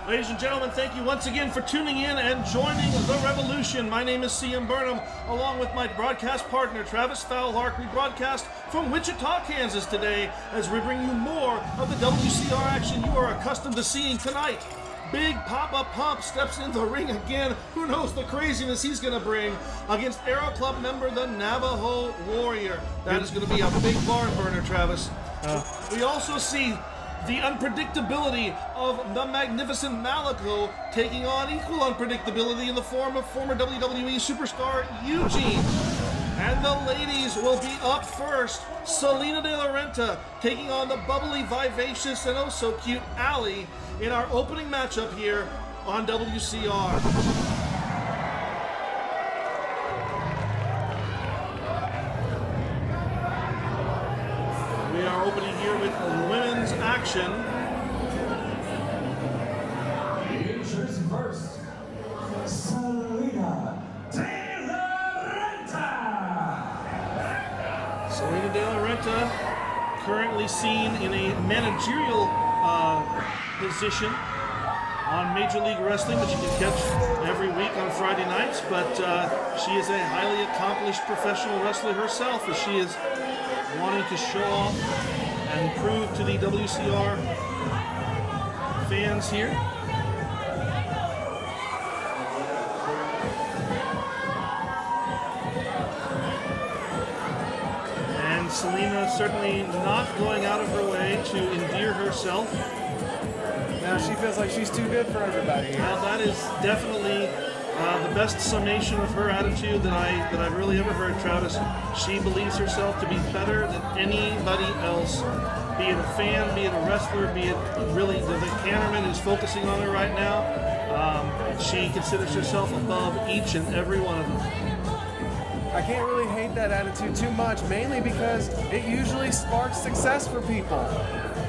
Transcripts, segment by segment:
Ladies and gentlemen, thank you once again for tuning in and joining the revolution. My name is C.M. Burnham, along with my broadcast partner, Travis Fowlark. We broadcast from Wichita, Kansas today as we bring you more of the WCR action you are accustomed to seeing tonight. Big Papa Pump steps in the ring again. Who knows the craziness he's going to bring against Aero Club member, the Navajo Warrior. That is going to be a big barn burner, Travis. We also see the unpredictability of the magnificent Malik O taking on equal unpredictability in the form of former WWE superstar Eugene. And the ladies will be up first. Selena de la Renta taking on the bubbly, vivacious, and oh so cute Ali in our opening matchup here on WCR. We are opening here with women's action. Introducing first, Selena de la Renta. Selena de la Renta, currently seen in a managerial position on Major League Wrestling, which you can catch every week on Friday nights. But she is a highly accomplished professional wrestler herself, as she is wanting to show off and prove to the WCR fans here. And Selena certainly not going out of her way to endear herself. Now she feels like she's too good for everybody. Now that is definitely the best summation of her attitude that I've really ever heard, Travis. She believes herself to be better than anybody else, be it a fan, be it a wrestler, be it really the cameraman who's focusing on her right now. She considers herself above each and every one of them. I can't really hate that attitude too much, mainly because it usually sparks success for people.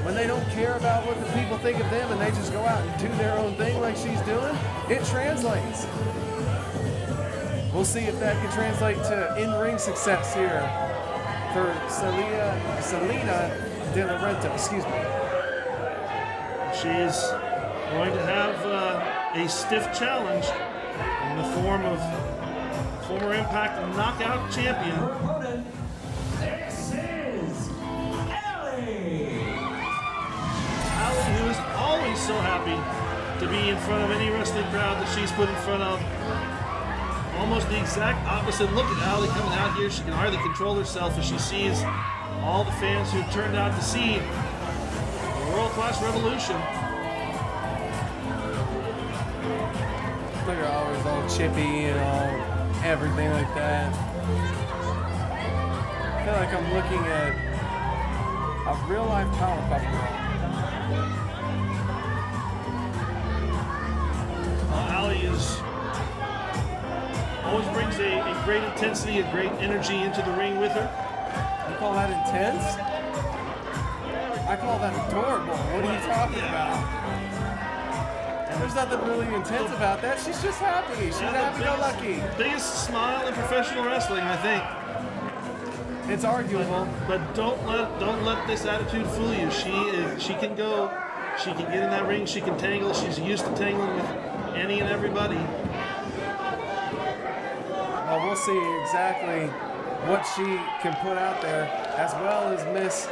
When they don't care about what the people think of them and they just go out and do their own thing like she's doing, it translates. We'll see if that can translate to in-ring success here for Selena de la Renta, excuse me. She's going to have a stiff challenge in the form of former Impact Knockout champion. Her opponent, this is Ali. Ali, who is always so happy to be in front of any wrestling crowd that she's put in front of. Almost the exact opposite. Look at Ali coming out here. She can hardly control herself as she sees all the fans who turned out to see the world-class revolution. Look at her always all chippy and all everything like that. I feel like I'm looking at a real-life Powerpuff Girl. Ali always brings a great intensity, a great energy into the ring with her. You call that intense? I call that adorable. What are you talking about? There's nothing really intense about that. She's just happy. She's happy-go-lucky. Biggest smile in professional wrestling, I think. It's arguable. But don't let this attitude fool you. She can go. She can get in that ring. She can tangle. She's used to tangling with any and everybody. Well, we'll see exactly what she can put out there, as well as Miss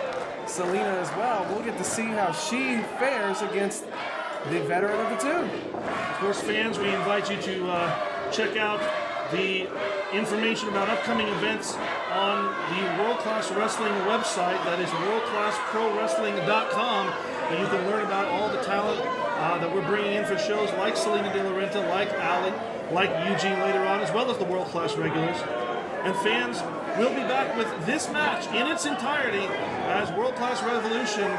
Selena as well. We'll get to see how she fares against the veteran of the two. Of course, fans, we invite you to check out the information about upcoming events on the World Class Wrestling website. That is worldclassprowrestling.com. And you can learn about all the talent that we're bringing in for shows like Selena de la Renta, like Ali, like Eugene later on, as well as the World Class regulars. And fans, we'll be back with this match in its entirety as World Class Revolution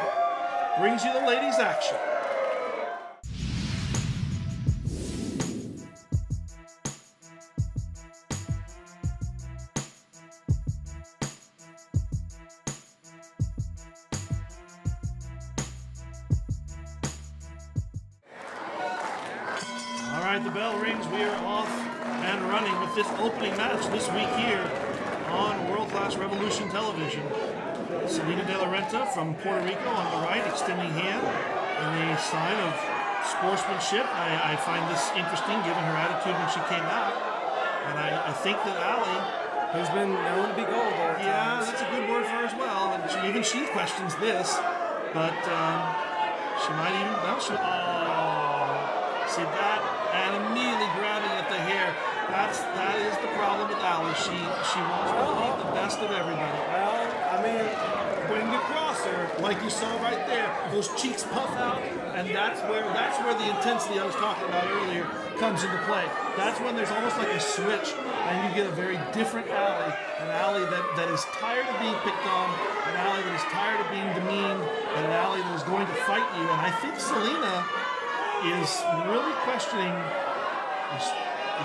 brings you the ladies' action. All right, the bell rings. We are off and running with this opening match this week here on World Class Revolution Television. Selena de la Renta from Puerto Rico on the right, extending hand in a sign of sportsmanship. I find this interesting given her attitude when she came out. And I think that Allie, who's been known to be gullible at yeah, times. that's a good word for her as well. And even she questions this, but she might even, see that, and immediately grabbing at the hair. That is the problem with Allie. She wants to be the best of everybody. Well, I mean, When you cross her, like you saw right there, those cheeks puff out, and that's where the intensity I was talking about earlier comes into play. That's when there's almost like a switch, and you get a very different Allie, an Allie that is tired of being picked on, an Allie that is tired of being demeaned, and an Allie that is going to fight you. And I think Selena is really questioning, is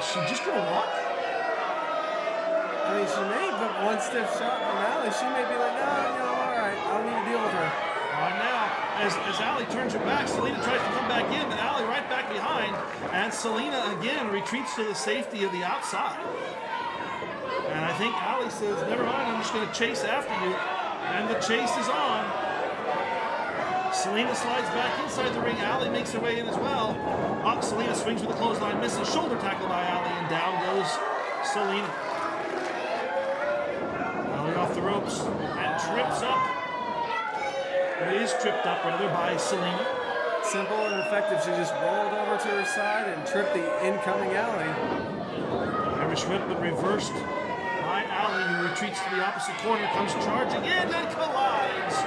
she just going to walk? I mean, she may, but one stiff shot from Allie, she may be like, no, all right, I don't need to deal with her. Right now, as Allie turns her back, Selena tries to come back in, but Allie right back behind, and Selena again retreats to the safety of the outside. And I think Allie says, never mind, I'm just going to chase after you. And the chase is on. Selena slides back inside the ring. Allie makes her way in as well. Up, Selena swings with a clothesline, misses. Shoulder tackle by Allie, and down goes Selena. Allie off the ropes and trips up. It is tripped up, rather, by Selena. Simple and effective. She just rolled over to her side and tripped the incoming Allie. Irish whip, but reversed by Allie, who retreats to the opposite corner, comes charging in and collides.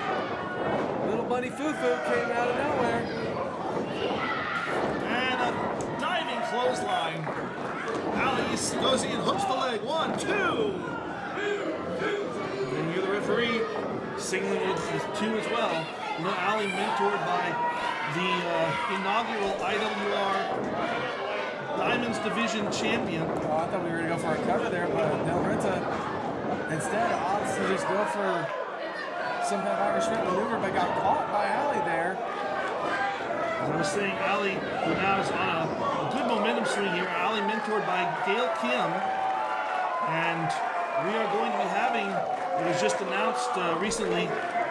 Little Bunny Foo-Foo came out of nowhere. And a diving clothesline. Allie goes in, hooks the leg. 1, 2. Then you're the referee, signaling it as 2 as well. You know, Allie mentored by the inaugural IWR Diamonds Division champion. Oh, I thought we were going to go for a cover there, but Renta instead obviously just go for some kind of Irish whip maneuver, but got caught by Allie there. As I was saying, Allie, who now is on a good momentum swing here. Allie mentored by Gail Kim. And we are going to be having, it was just announced recently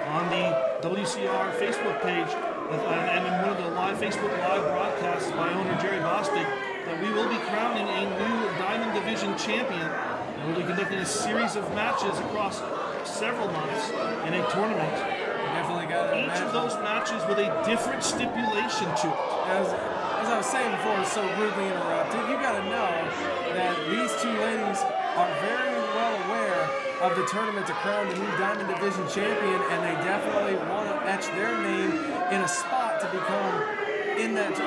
on the WCR Facebook page and in one of the Facebook Live broadcasts by owner Jerry Bostic, that we will be crowning a new Diamond Division champion. And we'll be conducting a series of matches across several months in a tournament. Definitely got it. Each of those matches with a different stipulation to it. As I was saying before, so rudely interrupted, you got to know that these two ladies are very well aware of the tournament to crown the new Diamond Division champion, and they definitely want to etch their name in a spot to become in that, to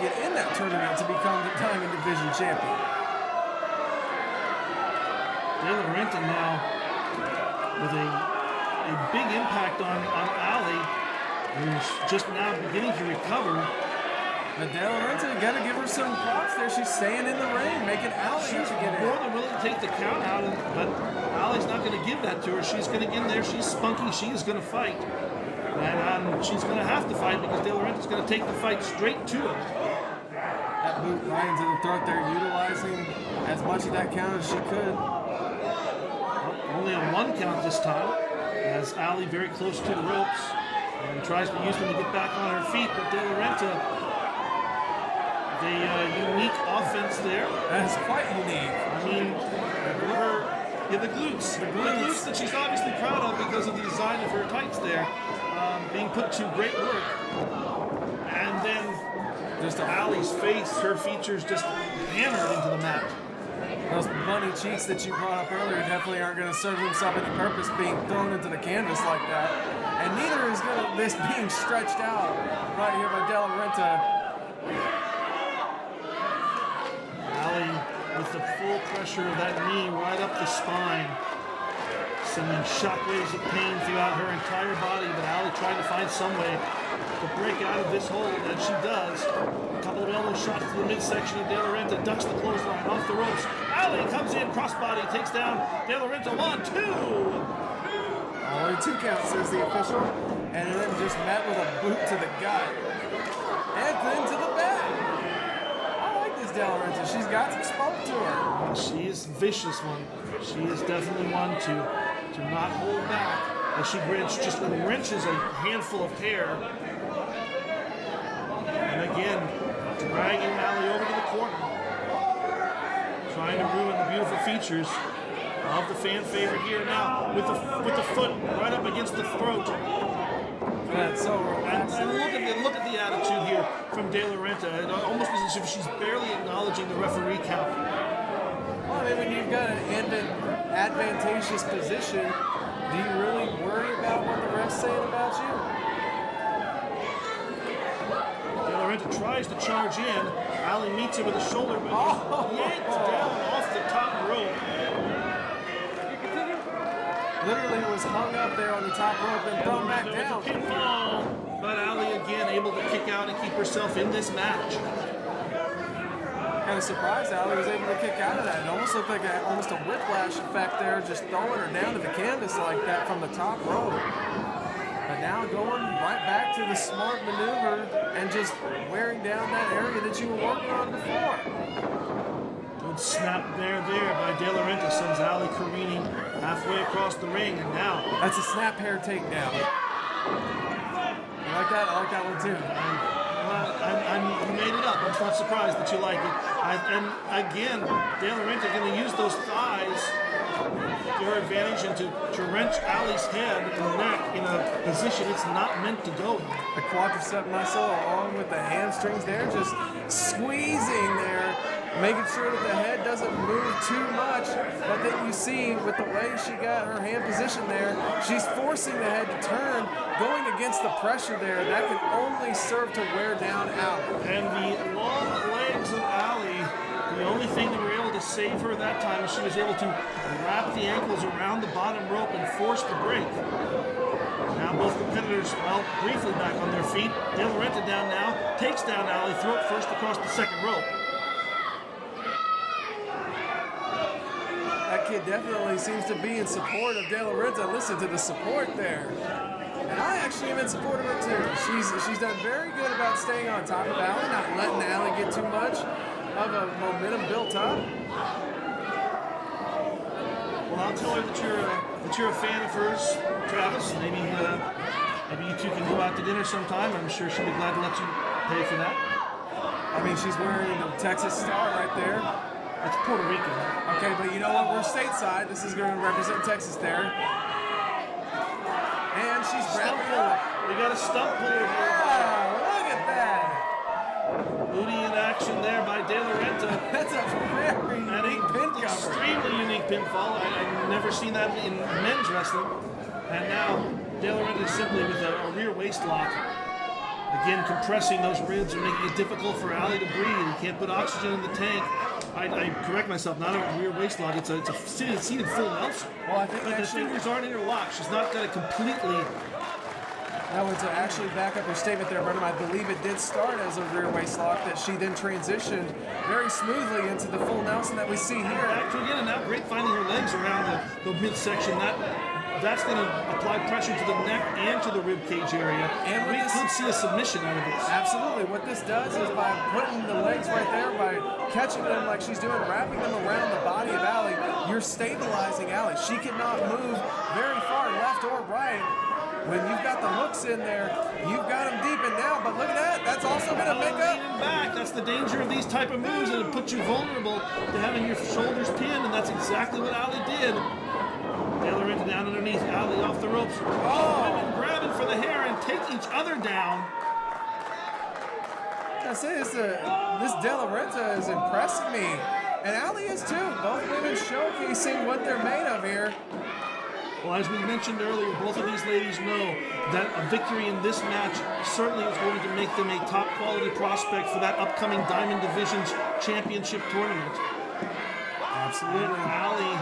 get in that tournament to become the Diamond Division champion. Renta now with a big impact on Allie, who's just now beginning to recover. But Renta, you got to give her some props there. She's staying in the ring, making Allie have to get in. More than willing to take the count out, but Allie's not going to give that to her. She's going to get in there. She's spunky. She is going to fight. And she's going to have to fight because Renta's going to take the fight straight to her. That boot right into the throat there, utilizing as much of that count as she could. Well, only on 1 count this time, as Allie very close to the ropes and tries to use them to get back on her feet, but Renta, the unique offense there. That's quite unique. I mean, the glutes. The glutes that she's obviously proud of because of the design of her tights there, being put to great work. And then just Allie's face, her features just hammered into the mat. Those bunny cheeks that you brought up earlier definitely aren't going to serve themselves any purpose being thrown into the canvas like that. And neither is going to this being stretched out right here by Renta. Allie with the full pressure of that knee right up the spine, sending shockwaves of pain throughout her entire body, but Allie trying to find some way to break out of this hold, and she does. A couple of elbow shots to the midsection of Renta, ducks the clothesline off the ropes. Allie comes in, crossbody, takes down Renta. 1, 2. Only 2 counts, says the official, and then just met with a boot to the gut. And then to the back. Renta. She's got some spunk to her. She is a vicious one. She is definitely one to not hold back as she wrenches a handful of hair. And dragging Ali over to the corner, trying to ruin the beautiful features of the fan favorite here now with the foot right up against the throat. That's so relaxed. And look at the attitude here from De La Renta. It almost as if she's barely acknowledging the referee count. Well, I mean, when you've got an advantageous position, do you really worry about what the ref's saying about you? De La Renta tries to charge in. Ali meets it with a shoulder, but yanked down off the top rope. Literally was hung up there on the top rope and thrown back down. Pinfall, but Ali again able to kick out and keep herself in this match. Kind of surprised Ali was able to kick out of that. It almost looked like almost a whiplash effect there, just throwing her down to the canvas like that from the top rope. But now going right back to the smart maneuver and just wearing down that area that you were working on before. Good snap there by De La Renta, sends Ali careening halfway across the ring, and now that's a snap hair takedown. You like that? I like that one too. You made it up. I'm not surprised that you like it. And again, De La Renta going to use those thighs to her advantage and to wrench Ali's head and neck in a position it's not meant to go in. The quadricep muscle along with the hamstrings there, just squeezing there, making sure that the head doesn't move too much. But then you see with the way she got her hand position there, she's forcing the head to turn, going against the pressure there. That can only serve to wear down Ali. And the long legs of Ali, the only thing that were able to save her that time is she was able to wrap the ankles around the bottom rope and force the break. Now both competitors, well, briefly back on their feet. De La Renta down now, takes down Ali, throat first across the second rope. That kid definitely seems to be in support of De La Renta. Listen to the support there. And I actually am in support of her too. She's done very good about staying on top of Ali, not letting Ali get too much of a momentum built up. Well, I'll tell her that you're a fan of hers, Travis. Maybe you two can go out to dinner sometime. I'm sure she'll be glad to let you pay for that. I mean, she's wearing the Texas star right there. It's Puerto Rican. Okay, but you know what? We're stateside. This is going to represent Texas there. And she's Stump puller. We got a stump puller here. Yeah, look at that. Booty in action there by De La Renta. That's a very unique pin cover. Extremely unique pinfall. I've never seen that in men's wrestling. And now De La Renta simply with a rear waist lock. Again, compressing those ribs and making it difficult for Ali to breathe. You can't put oxygen in the tank. I correct myself, not a rear waist lock. It's a seated full Nelson. Well, I think but the fingers aren't interlocked. She's not got it completely. Now, to actually back up your statement there, Brendan, I believe it did start as a rear waist lock that she then transitioned very smoothly into the full Nelson that we see here. Back to again, and now great finding her legs around the midsection. That's going to apply pressure to the neck and to the rib cage area. And we could see a submission out of this. Absolutely. What this does is by putting the legs right there, by catching them like she's doing, wrapping them around the body of Ali, you're stabilizing Ali. She cannot move very far left or right. When you've got the hooks in there, you've got them deep and down. But look at that. That's also going to make up. Leaning back. That's the danger of these type of moves, and it puts you vulnerable to having your shoulders pinned, and that's exactly what Ali did. De La Renta down underneath, Ali off the ropes. Women grabbing for the hair and take each other down. I say this De La Renta is impressing me, and Ali is too. Both women showcasing what they're made of here. Well, as we mentioned earlier, both of these ladies know that a victory in this match certainly is going to make them a top quality prospect for that upcoming Diamond Divisions Championship tournament. Absolutely. Ali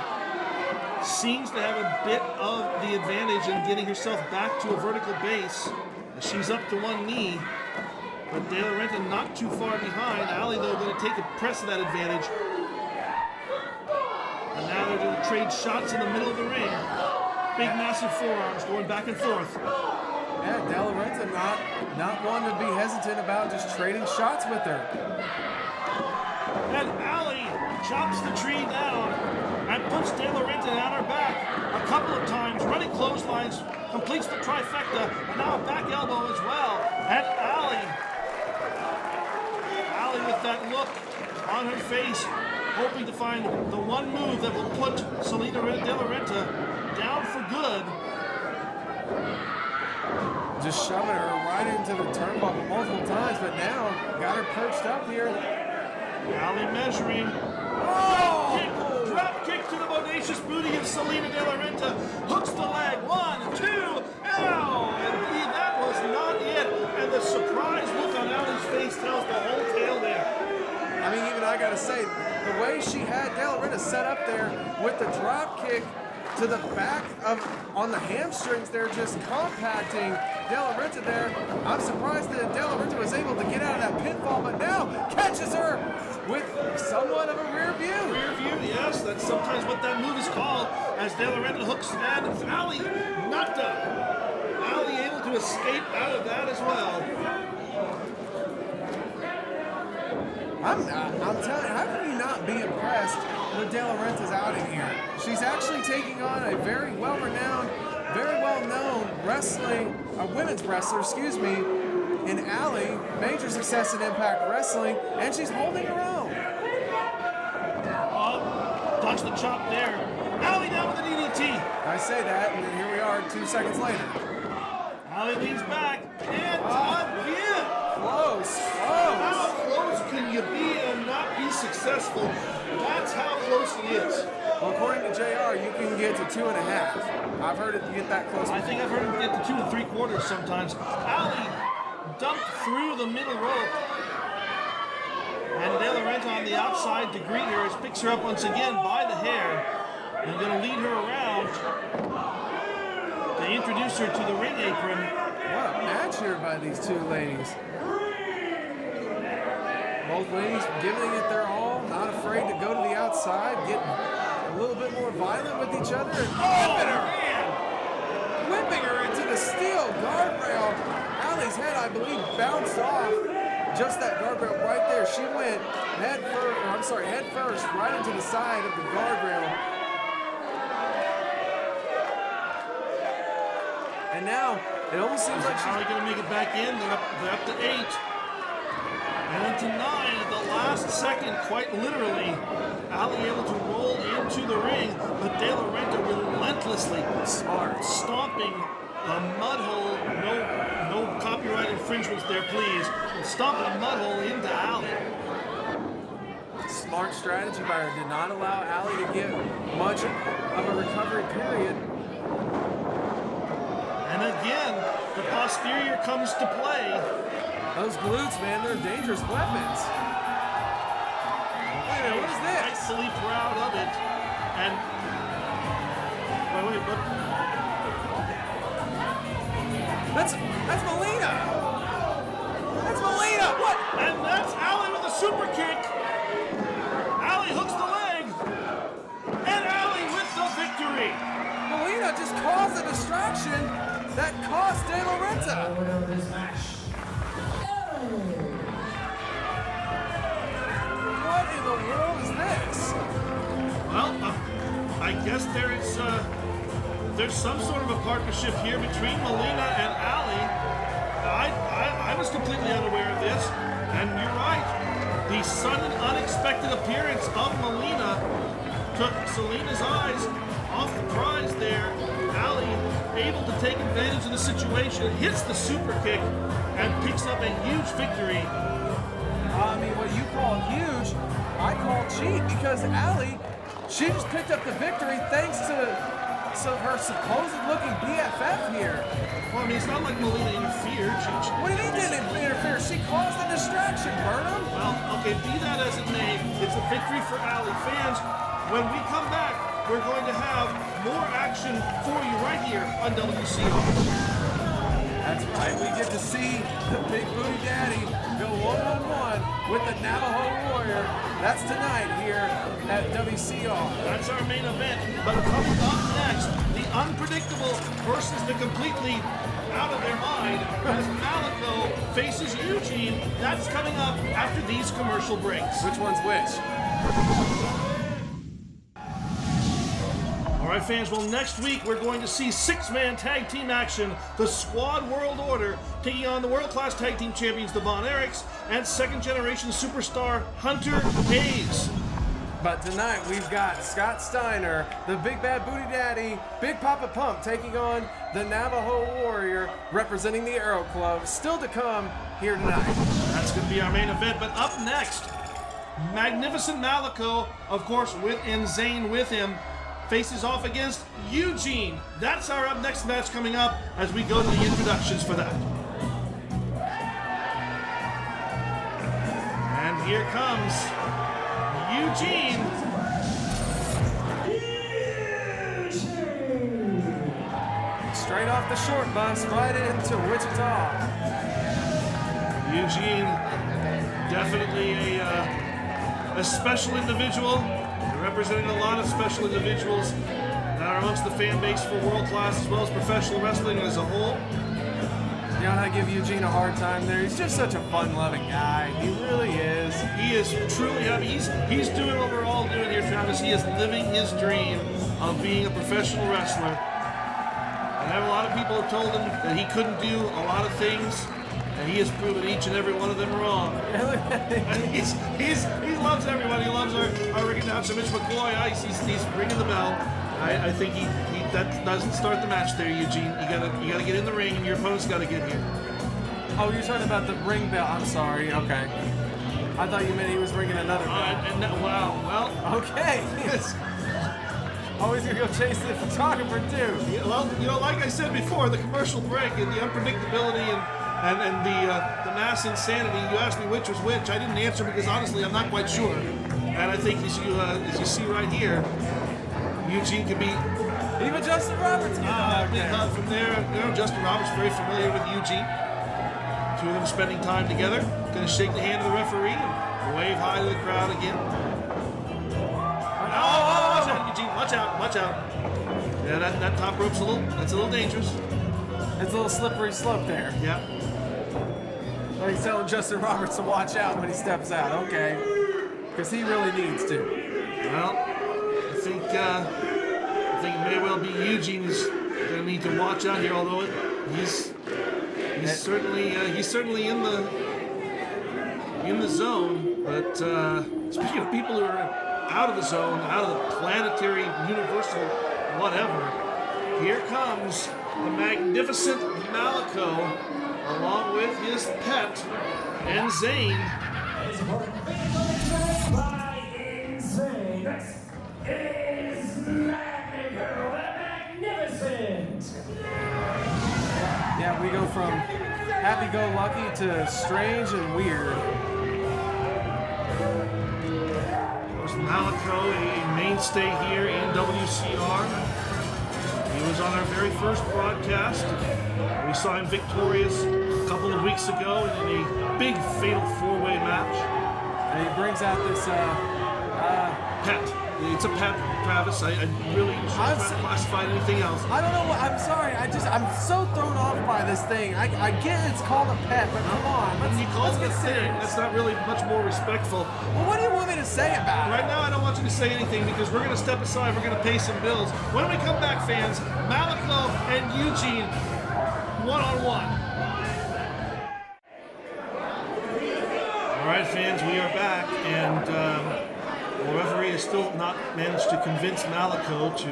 seems to have a bit of the advantage in getting herself back to a vertical base. She's up to one knee, but De La Renta not too far behind. Ali, though, going to take a press of that advantage. And now they're going to trade shots in the middle of the ring. Big, massive forearms going back and forth. Yeah, De La Renta not one to be hesitant about just trading shots with her. And Ali chops the tree down and puts De La Renta on her back a couple of times. Running clotheslines, completes the trifecta, and now a back elbow as well. And Ali that look on her face, hoping to find the one move that will put Selena De La Renta down for good. Just shoving her right into the turnbuckle multiple times, but now got her perched up here. Ali measuring. Drop kick to the bodacious booty of Selena De La Renta. Hooks the leg. 1, 2, ow! And that was not it. And the surprise look on Ali's face tells the whole tale there. I mean, even I gotta say, the way she had De La Renta set up there with the drop kick to the back on the hamstrings there, just compacting De La Renta there. I'm surprised that De La Renta was able to get out of that pinfall, but now catches her with somewhat of a rear view. Rear view, yes, that's sometimes what that move is called, as De La Renta hooks and Ali knocked up. Ali able to escape out of that as well. I'm telling you, how can you not be impressed with De La Renta's outing here? She's actually taking on a very well-renowned, very well-known women's wrestler, in Ali, major success in Impact Wrestling, and she's holding her own. Dodge the chop there. Ali down with the DDT. I say that, and here we are 2 seconds later. Ali leans back, and again. Close. How close can you be and not be successful? That's how close it is. Well, according to JR, you can get to 2.5. I've heard it get that close. I think I've heard him get to 2 3/4 sometimes. Ali dumped through the middle rope. And De La Renta on the outside to greet her as picks her up once again by the hair. And going to lead her around to introduce her to the ring apron. What a match here by these two ladies. Both ladies giving it their all, not afraid to go to the outside, get a little bit more violent with each other, and whipping her into the steel guardrail. Ali's head, I believe, bounced off just that guardrail right there. She went head first right into the side of the guardrail. And now it almost seems like she's Ali going to make it back in. They're up to 8. And to 9 at the last second, quite literally. Ali able to roll into the ring, but De La Renta relentlessly stomping a mud hole. No copyright infringements there, please. Stomping a mud hole into Ali. Smart strategy by her. Did not allow Ali to get much of a recovery period. And again, the posterior comes to play. Those glutes, man, they're dangerous weapons. Wait a minute, what is this? Rightfully proud of it. And wait, but That's Melina. That's Melina. What? and that's Ali with a super kick. Ali hooks the leg. And Ali with the victory. Melina just caused a distraction that cost De La Renta. Winner of this match. What in the world is this? Well, I guess there's some sort of a partnership here between Melina and Ali. I was completely unaware of this, and you're right. The sudden, unexpected appearance of Melina took Selena's eyes off the prize there. Ali able to take advantage of the situation, hits the super kick, and picks up a huge victory. I mean, what you call huge, I call cheap, because Ali, she just picked up the victory thanks to her supposed-looking BFF here. Well, I mean, it's not like Melina interfered. What do you mean didn't interfere? She caused the distraction, Burnham. Well, okay, be that as it may, it's a victory for Ali fans. When we come back, we're going to have more action for you right here on WCR. That's right, we get to see the Big Booty Daddy go one-on-one with the Navajo Warrior. That's tonight here at WCR. That's our main event. But coming up next, the unpredictable versus the completely out of their mind as Malik O faces Eugene. That's coming up after these commercial breaks. Which one's which? All right, fans, well, next week we're going to see 6-man tag team action. The Squad World Order taking on the world-class tag team champions, the Von Erichs, and second-generation superstar Hunter Hayes. But tonight we've got Scott Steiner, the Big Bad Booty Daddy, Big Papa Pump taking on the Navajo Warrior representing the Arrow Club. Still to come here tonight. That's going to be our main event, but up next, Magnificent Malik O, of course, with Zane with him, faces off against Eugene. That's our up next match coming up as we go to the introductions for that. And here comes Eugene. Straight off the short bus, right into Wichita. Eugene, definitely a special individual, representing a lot of special individuals that are amongst the fan base for world class as well as professional wrestling as a whole. You know, I give Eugene a hard time there. He's just such a fun-loving guy. He really is. He is truly happy. He's doing what we're all doing here, Travis. He is living his dream of being a professional wrestler. And I have a lot of people have told him that he couldn't do a lot of things, and he has proven each and every one of them wrong. He loves everybody. He loves our ring announcer, Mitch McCoy. He's ringing the bell. I think that doesn't start the match there, Eugene. You gotta get in the ring, and your opponent's gotta get here. Oh, you're talking about the ring bell. I'm sorry. Okay. I thought you meant he was ringing another bell. Wow. Well, okay. Always gonna go chase the photographer too. Yeah, well, like I said before, the commercial break and the unpredictability and the mass insanity. You asked me which was which. I didn't answer because honestly, I'm not quite sure. And I think as you see right here, Eugene can be. Even Justin Roberts. From there, Justin Roberts very familiar with Eugene. Two of them spending time together. Going to shake the hand of the referee and wave hi to the crowd again. Watch out, Eugene! Watch out! Yeah, that top rope's a little dangerous. It's a little slippery slope there. Yeah. Well, he's telling Justin Roberts to watch out when he steps out. Okay, because he really needs to. Well, I think it may well be Eugene who's going to need to watch out here. Although he's certainly in the zone. But speaking of people who are out of the zone, out of the planetary, universal, whatever, here comes the magnificent Malik O, along with his pet, Zane. Yeah, we go from happy-go-lucky to strange and weird. Malik O, a mainstay here in WCR. He was on our very first broadcast. We saw him victorious a couple of weeks ago in a big fatal 4-way match. And he brings out this pet. It's a pet, Travis. I really shouldn't classify anything else. I don't know what. I'm sorry. I'm so thrown off by this thing. I get it's called a pet, but come on. When you call let's it a get thing, serious. that's not really much more respectful. Well, what do you want me to say about it? Right now, I don't want you to say anything because we're going to step aside. We're going to pay some bills. When we come back, fans, Malik O and Eugene, one-on-one. All right, fans, we are back, and the referee has still not managed to convince Malik O to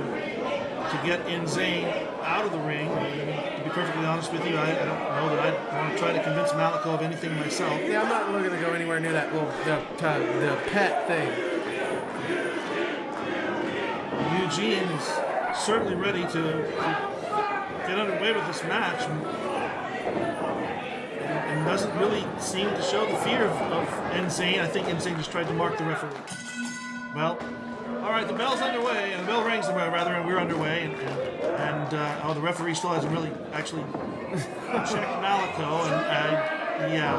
get Zane out of the ring. To be perfectly honest with you, I don't know that I want to try to convince Malik O of anything myself. Yeah, I'm not looking to go anywhere near that little the pet thing. Eugene is certainly ready to get underway with this match and doesn't really seem to show the fear of Zane. I think Zane just tried to mark the referee. Well, all right, the bell's underway, and the bell rings, rather, and we're underway, and the referee still hasn't really actually checked Malik O, and yeah.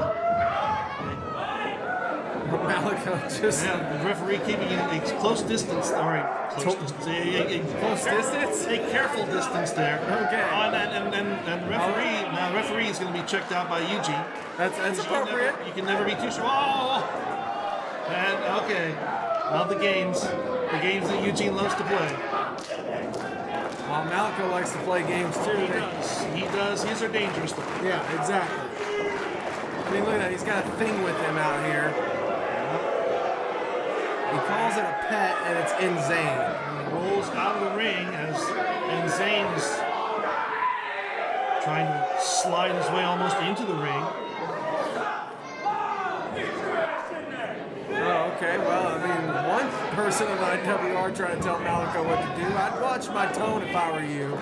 Malik O just... Yeah, the referee keeping a close distance, close distance, a careful distance there. Okay. And the referee is going to be checked out by Eugene. That's appropriate. You can never be too sure. Oh! And, okay. Love the games. The games that Eugene loves to play. Well, Malik O likes to play games too. He does. He does. His are dangerous though. Yeah, exactly. I mean, look at that. He's got a thing with him out here. He calls it a pet, and it's insane. He rolls out of the ring as Zane's trying to slide his way almost into the ring. Oh, okay. Well, I mean, one person in IWR trying to tell Malik O what to do. I'd watch my tone if I were you.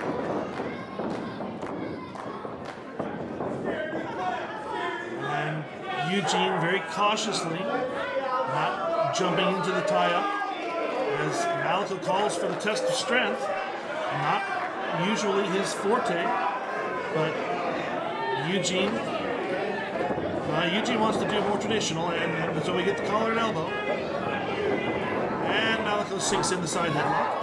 And Eugene very cautiously, not jumping into the tie-up, as Malik O calls for the test of strength. Not usually his forte, but Eugene wants to do more traditional, and so we get the collar and elbow. And Malik O sinks in the side headlock.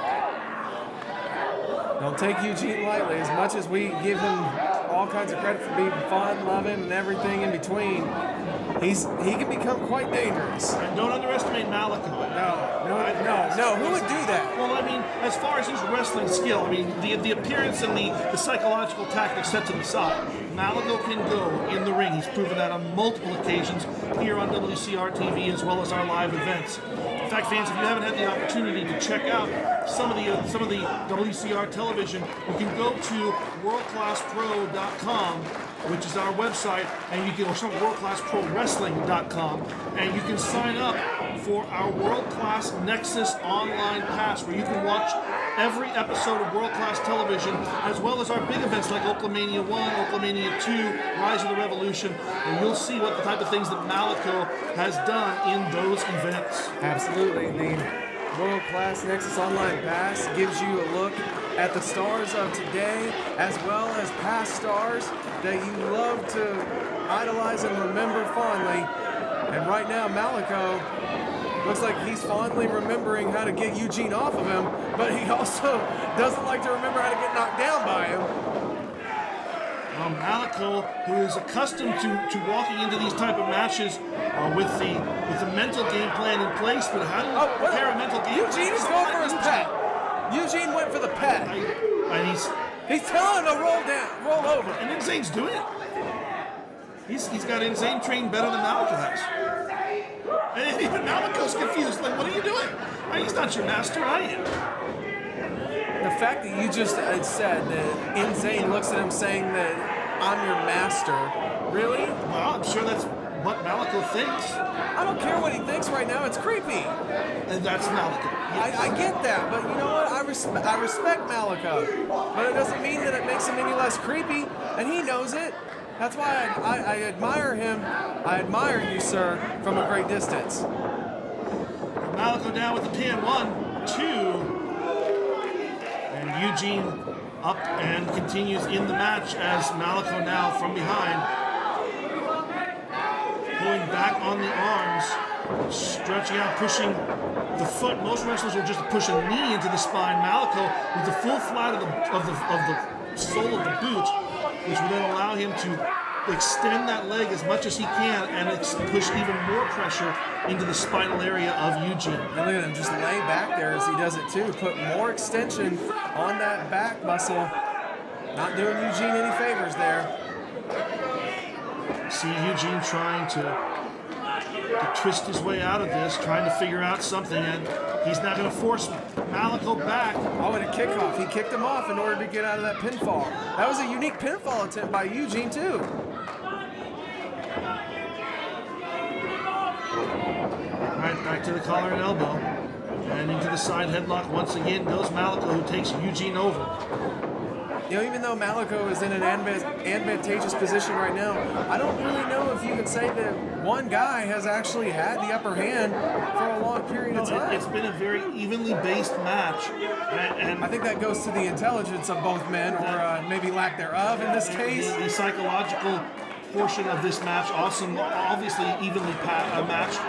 Don't take Eugene lightly. As much as we give him all kinds of credit for being fun, loving, and everything in between, he can become quite dangerous. And don't underestimate Malik O. No. Who would do that? Well, I mean, as far as his wrestling skill, I mean, the appearance and the psychological tactics set to the side, Malik O can go in the ring. He's proven that on multiple occasions here on WCR TV as well as our live events. In fact, fans, if you haven't had the opportunity to check out some of the WCR television, you can go to worldclasspro.com, which is our website, and you can, or some worldclassprowrestling.com, and you can sign up for our World Class Nexus online pass, where you can watch every episode of World Class Television, as well as our big events like Oklahomania 1, Oklahomania 2, Rise of the Revolution, and you'll see what the type of things that Malik O has done in those events. Absolutely. The World Class Nexus Online Pass gives you a look at the stars of today, as well as past stars that you love to idolize and remember fondly. And right now, Malik O looks like he's fondly remembering how to get Eugene off of him, but he also doesn't like to remember how to get knocked down by him. Malik O, who is accustomed to walking into these type of matches with the mental game plan in place, but how to prepare a mental game plan? Eugene's going for his pet. Eugene went for the pet. And he's telling him to roll over. And Insane's doing it. He's got Insane trained better than Malik O has. And even Malik O's confused. Like, what are you doing? He's not your master. I am. The fact that you just said that Insane looks at him saying that I'm your master, really? Well, I'm sure that's what Malik O thinks. I don't care what he thinks right now. It's creepy. And that's Malik O. Yes. I get that, but you know what? I respect Malik O, but it doesn't mean that it makes him any less creepy, and he knows it. That's why I admire him. I admire you, sir, from a great distance. Malik O down with the pin. 1, 2. And Eugene up and continues in the match as Malik O now from behind, pulling back on the arms, stretching out, pushing the foot. Most wrestlers will just push a knee into the spine. Malik O with the full flat of the sole of the boot, which will then allow him to extend that leg as much as he can and push even more pressure into the spinal area of Eugene. And look at him just lay back there as he does it too. Put more extension on that back muscle. Not doing Eugene any favors there. See Eugene trying to twist his way out of this, trying to figure out something, and he's not going to force Malik O back. Oh, and a kickoff. He kicked him off in order to get out of that pinfall. That was a unique pinfall attempt by Eugene too. All right, back to the collar and elbow. And into the side headlock once again goes Malik O, who takes Eugene over. You know, even though Malik O is in an advantageous position right now, I don't really know if you could say that one guy has actually had the upper hand for a long period of time. It's been a very evenly based match. And I think that goes to the intelligence of both men, or maybe lack thereof in this case. The psychological portion of this match, obviously evenly matched,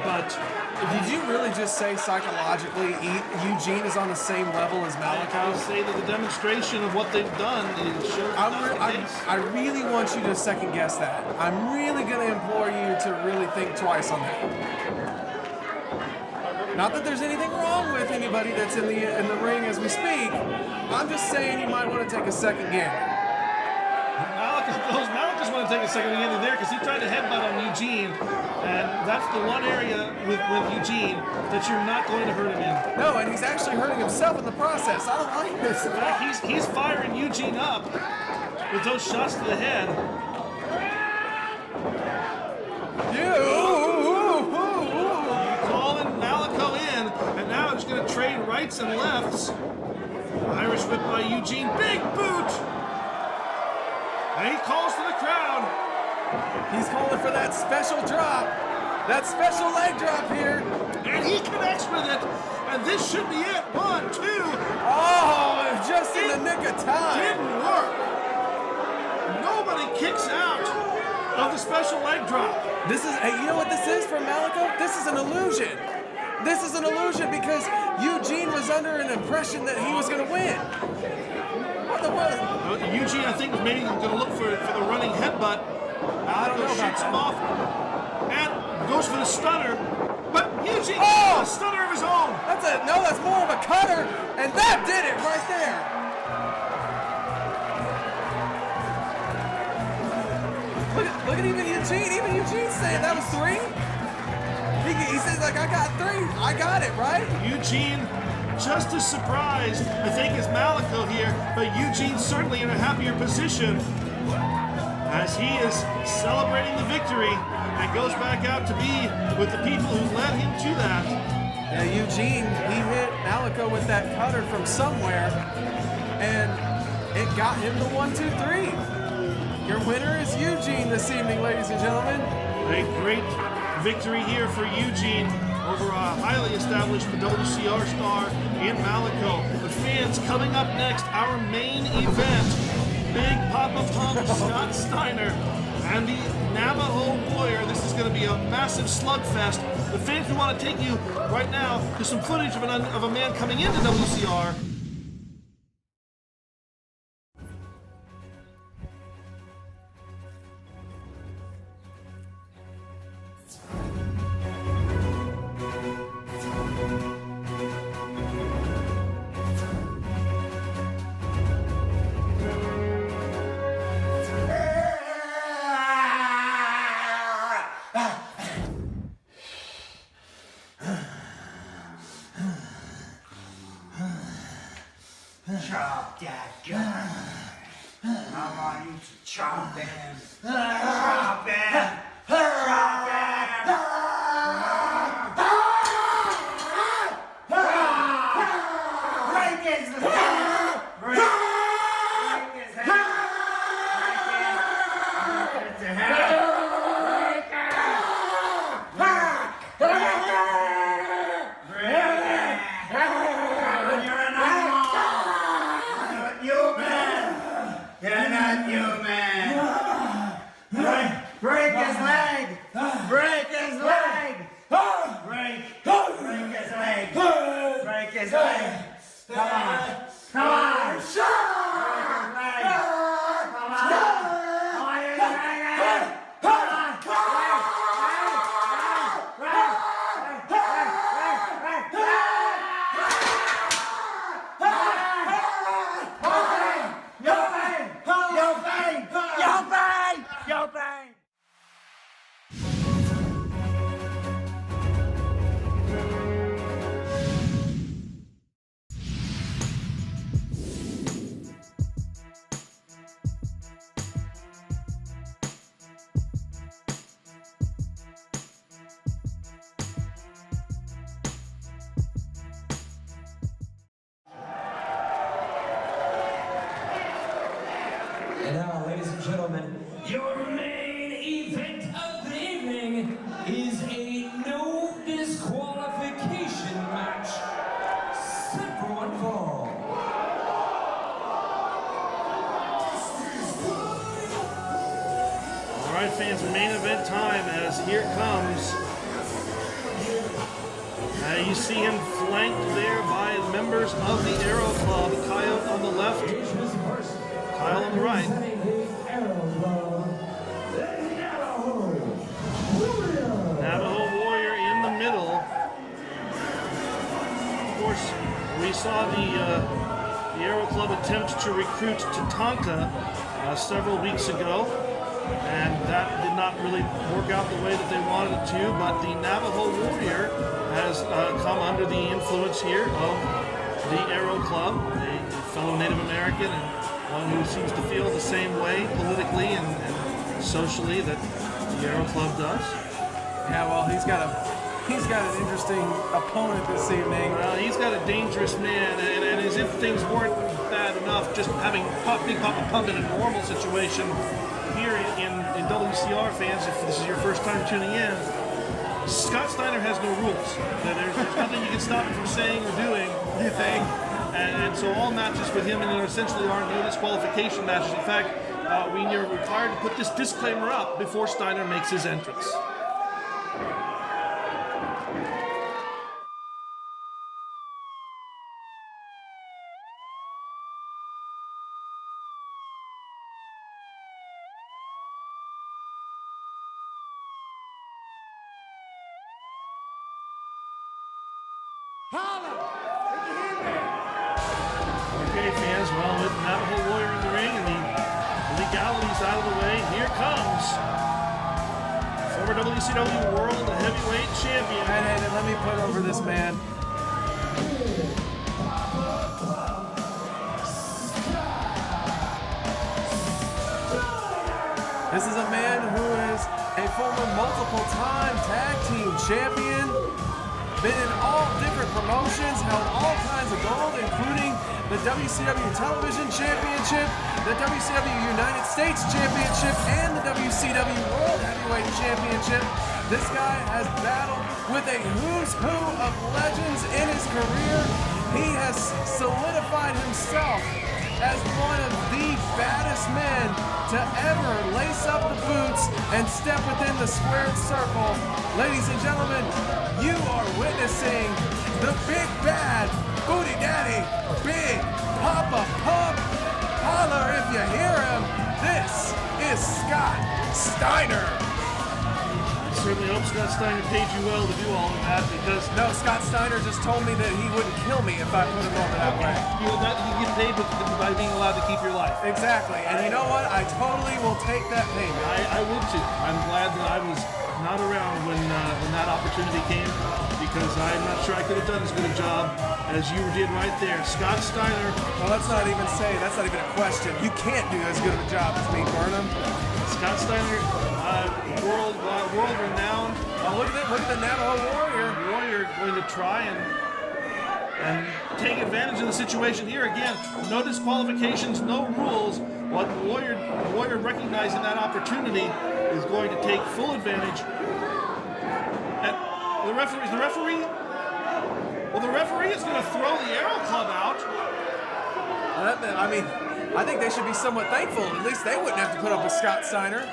but did you really just say psychologically Eugene is on the same level as Malik O? I would say that the demonstration of what they've done shows I really want you to second guess that. I'm really going to implore you to really think twice on that. Not that there's anything wrong with anybody that's in the ring as we speak. I'm just saying you might want to take a second gander. Malik just want to take a second gander there because he tried to headbutt on Eugene, and that's the one area with Eugene that you're not going to hurt him in. No, and he's actually hurting himself in the process. I don't like this. In fact, he's firing Eugene up with those shots to the head. Calling Malik O in, and now he's going to trade rights and lefts. Irish whip by Eugene, big boot! And he calls to the crowd. He's calling for that special drop, that special leg drop here. And he connects with it, and this should be it. 1, 2. Oh, just in the nick of time. Didn't work. Nobody kicks out of the special leg drop. This is, hey, you know what this is for Malik O? This is an illusion. This is an illusion because Eugene was under an impression that he was going to win. What the what? Eugene, I think, was maybe going to look for the running headbutt. Malik O shoots him off and goes for the stunner. But Eugene gets a stunner of his own. That's more of a cutter, and that did it right there. Look at even Eugene saying that was 3. He says, like, I got 3. I got it, right? Eugene just as surprised, I think, as Malik O here, but Eugene's certainly in a happier position as he is celebrating the victory and goes back out to be with the people who led him to that. Yeah, Eugene, he hit Malik O with that cutter from somewhere, and it got him the 1, 2, 3. Your winner is Eugene this evening, ladies and gentlemen. A great victory here for Eugene over a highly established WCR star in Malik O. The fans, coming up next, our main event, Big Papa Pump Scott Steiner and the Navajo Warrior. This is going to be a massive slugfest. The fans, we want to take you right now to some footage of a man coming into WCR. Chop that gun. I want you to chop him. Chop him. Chop him. Break his head. Break his head. Break his head. You're not human. Break his leg. Break his leg. Break his leg. Break his leg. Come on. Come on. Break his leg. Come on. Come on, you're doing it. Come on. Yo, bang! And now, ladies and gentlemen, your main event of the evening is a no disqualification match. Set for one fall. All right, fans, main event time as here comes. You see him flanked there by members of the Arrow Club. Coyote on the left, Kyle on the right. Navajo Warrior in the middle. We saw the Aero Club attempt to recruit Tatanka several weeks ago, and that did not really work out the way that they wanted it to, but the Navajo Warrior has come under the influence here of the Aero Club, a fellow Native American and one who seems to feel the same way politically and socially that the Aero Club does. Yeah, well, he's got an interesting opponent this evening. Well, he's got a dangerous man, and as if things weren't bad enough, just having Big Papa Pump in a normal situation here in WCR fans, if this is your first time tuning in, Scott Steiner has no rules. There's nothing you can stop him from saying or doing. You think? And so all matches with him essentially are no disqualification matches. In fact, we are required to put this disclaimer up before Steiner makes his entrance. Okay, fans, well, with Navajo Warrior in the ring and the legalities out of the way, here comes former WCW World Heavyweight Champion. Hey, let me put over this man. This is a man who is a former multiple-time tag team champion, been in all different promotions, held all kinds of gold, including the WCW Television Championship, the WCW United States Championship, and the WCW World Heavyweight Championship. This guy has battled with a who's who of legends in his career. He has solidified himself as one of the baddest men to ever lace up the boots and step within the squared circle. Ladies and gentlemen, you are witnessing the big bad booty daddy, Big Papa Pump. Holler if you hear him. This is Scott Steiner. I certainly hope Scott Steiner paid you well to do all of that, because No, Scott Steiner just told me that he wouldn't kill me if I put him over that way. you get paid by being allowed to keep your life. Exactly, and you know what? I totally will take that payment. I would too. I'm glad that I was not around when that opportunity came, because I'm not sure I could have done as good a job as you did right there. Scott Steiner. Well, that's not even a question. You can't do as good of a job as me, Burnham. Scott Steiner, world renowned. Look at the Navajo Warrior going to try and take advantage of the situation here again. No disqualifications, no rules. What the Warrior recognizing that opportunity is going to take full advantage. And the referee. Well, the referee is going to throw the Aero Club out. I think they should be somewhat thankful. At least they wouldn't have to put up with Scott Steiner.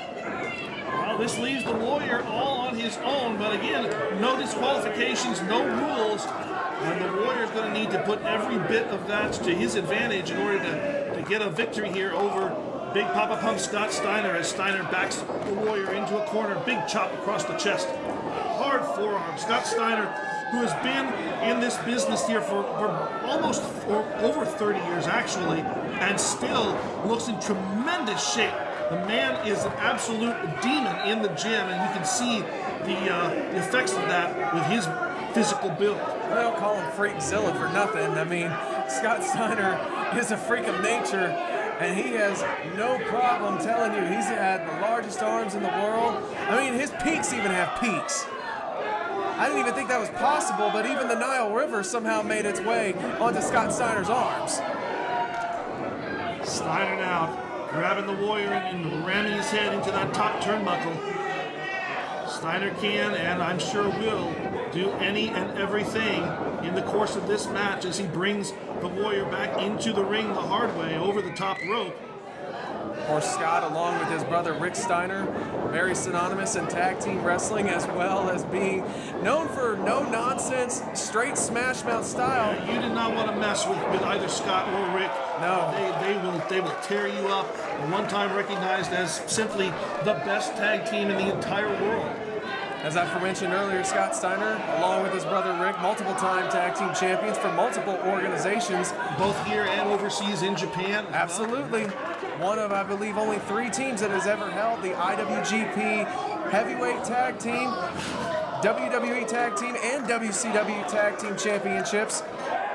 Well, this leaves the Warrior all on his own, but again, no disqualifications, no rules, and the Warrior's going to need to put every bit of that to his advantage in order to get a victory here over Big Papa Pump Scott Steiner, as Steiner backs the Warrior into a corner. Big chop across the chest. Hard forearm. Scott Steiner, who has been in this business here for over 30 years actually, and still looks in tremendous shape. The man is an absolute demon in the gym, and you can see the effects of that with his physical build. I don't call him Freakzilla for nothing. I mean, Scott Steiner is a freak of nature, and he has no problem telling you he's had the largest arms in the world. I mean, his peaks even have peaks. I didn't even think that was possible, but even the Nile River somehow made its way onto Scott Steiner's arms. Steiner now grabbing the Warrior and ramming his head into that top turnbuckle. Steiner can, and I'm sure will, do any and everything in the course of this match as he brings the Warrior back into the ring the hard way over the top rope. Of course, Scott, along with his brother Rick Steiner, very synonymous in tag team wrestling, as well as being known for no-nonsense, straight smash mouth style. You did not want to mess with either Scott or Rick. No. They will tear you up. At one time recognized as simply the best tag team in the entire world. As I mentioned earlier, Scott Steiner, along with his brother Rick, multiple-time tag team champions for multiple organizations. Both here and overseas in Japan. Absolutely. One of, I believe, only 3 teams that has ever held the IWGP Heavyweight Tag Team, WWE Tag Team, and WCW Tag Team Championships.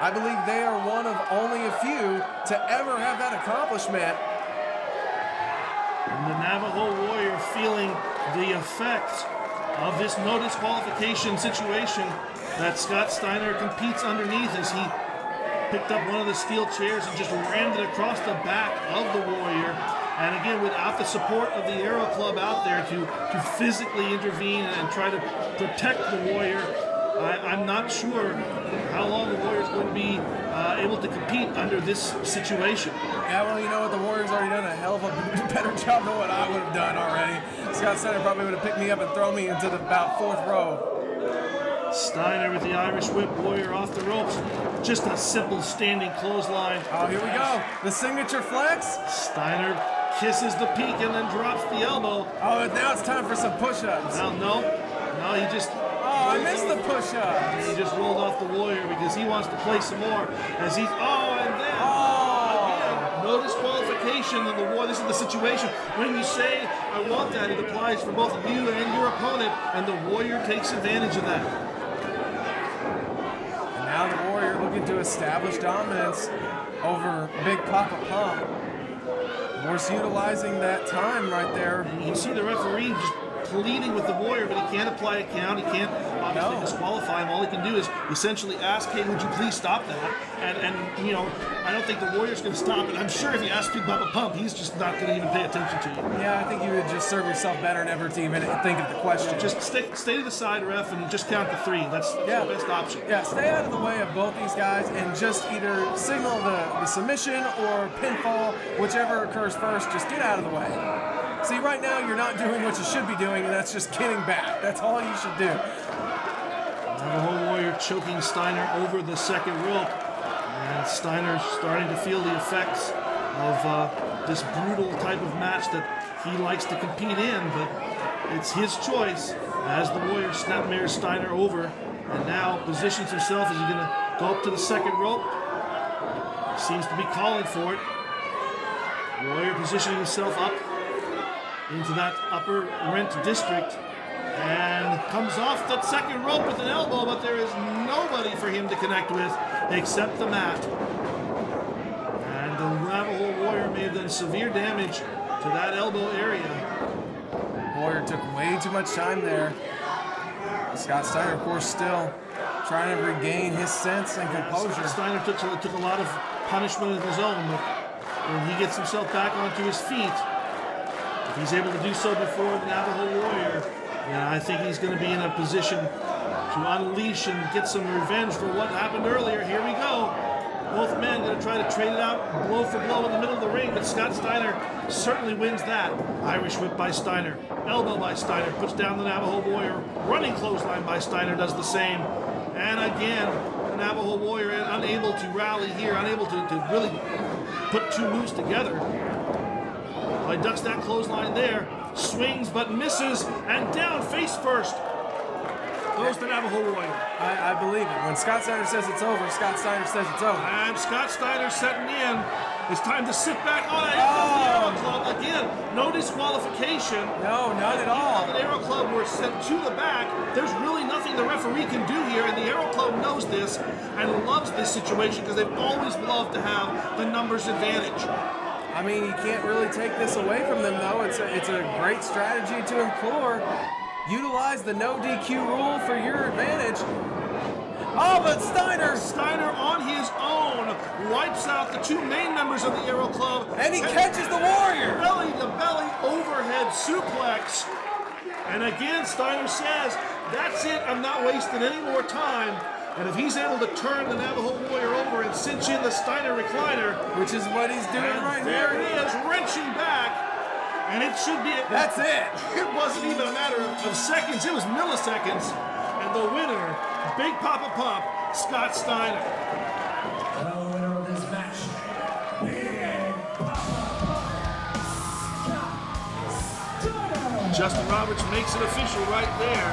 I believe they are one of only a few to ever have that accomplishment. And the Navajo Warrior feeling the effect of this no disqualification situation that Scott Steiner competes underneath as he picked up one of the steel chairs and just rammed it across the back of the Warrior. And again, without the support of the Aero Club out there to physically intervene and try to protect the Warrior, I'm not sure how long the Warrior's going to be able to compete under this situation. Yeah, well, you know what? The Warriors already done a hell of a better job than what I would have done already. Scott Steiner probably would have picked me up and thrown me into the about 4th row. Steiner with the Irish whip, Warrior off the ropes. Just a simple standing clothesline. Oh, here we go. The signature flex. Steiner kisses the peak and then drops the elbow. Oh, now it's time for some push-ups. Well, no, he just... Oh, I missed the push-ups. He just rolled off the Warrior because he wants to play some more. As he's... Oh, and then... Again, no disqualification of the Warrior. This is the situation. When you say, I want that, it applies for both you and your opponent, and the Warrior takes advantage of that. And now the Warrior looking to establish dominance over Big Papa Pump. Of course, utilizing that time right there. And you can see the referee just pleading with the Warrior, but he can't apply a count. He can't obviously disqualify him. All he can do is essentially ask, hey, would you please stop that? And you know, I don't think the Warrior's going to stop it. I'm sure if you ask Big Papa Pump, he's just not going to even pay attention to you. Yeah, I think you would just serve yourself better never to even think of the question. Just stay to the side, ref, and just count to 3. That's the best option. Yeah, stay out of the way of both these guys and just either signal the submission or pinfall, whichever occurs first. Just get out of the way. See, right now you're not doing what you should be doing, and that's just kidding back. That's all you should do. Navajo Warrior choking Steiner over the 2nd rope. And Steiner starting to feel the effects of this brutal type of match that he likes to compete in, but it's his choice as the Warrior snapmares Steiner over and now positions himself. Is he going to go up to the 2nd rope? Seems to be calling for it. Warrior positioning himself up into that upper Renta district and comes off that 2nd rope with an elbow, but there is nobody for him to connect with except the mat. And the Navajo Warrior may have done severe damage to that elbow area. Warrior took way too much time there. Scott Steiner, of course, still trying to regain his sense and composure. Steiner took a lot of punishment of his own, but when he gets himself back onto his feet, if he's able to do so before the Navajo Warrior, yeah, I think he's going to be in a position to unleash and get some revenge for what happened earlier. Here we go. Both men going to try to trade it out blow for blow in the middle of the ring, but Scott Steiner certainly wins that. Irish whip by Steiner. Elbow by Steiner. Puts down the Navajo Warrior. Running clothesline by Steiner does the same. And again, the Navajo Warrior unable to rally here, unable to really put 2 moves together. Well, he ducks that clothesline there, swings but misses, and down face first goes the Navajo Warrior. I believe it. When Scott Steiner says it's over, Scott Steiner says it's over. And Scott Steiner setting in. It's time to sit back. Oh, the Aero Club. Again, no disqualification. No, not at all. The Aero Club were sent to the back. There's really nothing the referee can do here, and the Aero Club knows this and loves this situation because they've always loved to have the numbers advantage. I mean, you can't really take this away from them, though. It's a great strategy to employ. Utilize the no DQ rule for your advantage. Oh, but Steiner on his own wipes out the 2 main members of the Aero Club. And he catches the Warrior. Belly to belly overhead suplex. And again, Steiner says, that's it, I'm not wasting any more time. And if he's able to turn the Navajo Warrior over and cinch in the Steiner recliner, which is what he's doing right there here. There it is, wrenching back. And it should be. That's it. It wasn't even a matter of seconds, it was milliseconds. And the winner, Big Papa Pump, Scott Steiner. The winner of this match, Big Papa Pump, Scott Steiner. Justin Roberts makes it official right there.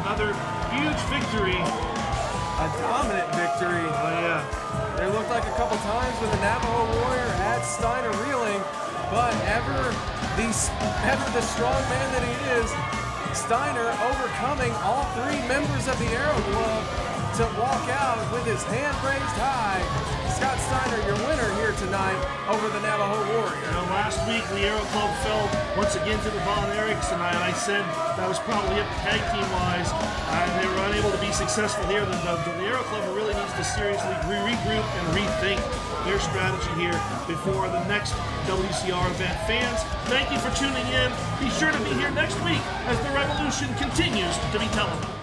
Another huge victory. A dominant victory. Oh yeah. There looked like a couple times when the Navajo Warrior had Steiner reeling, but ever the strong man that he is, Steiner overcoming all three members of the Aero Club to walk out with his hand raised high. Scott Steiner, your winner here tonight over the Navajo Warrior. You know, last week the Aero Club fell once again to the Von Erichs, and I said that was probably it tag team wise. They were unable to be successful here. The Aero Club really needs to seriously regroup and rethink their strategy here before the next WCR event. Fans, thank you for tuning in. Be sure to be here next week as the revolution continues to be televised.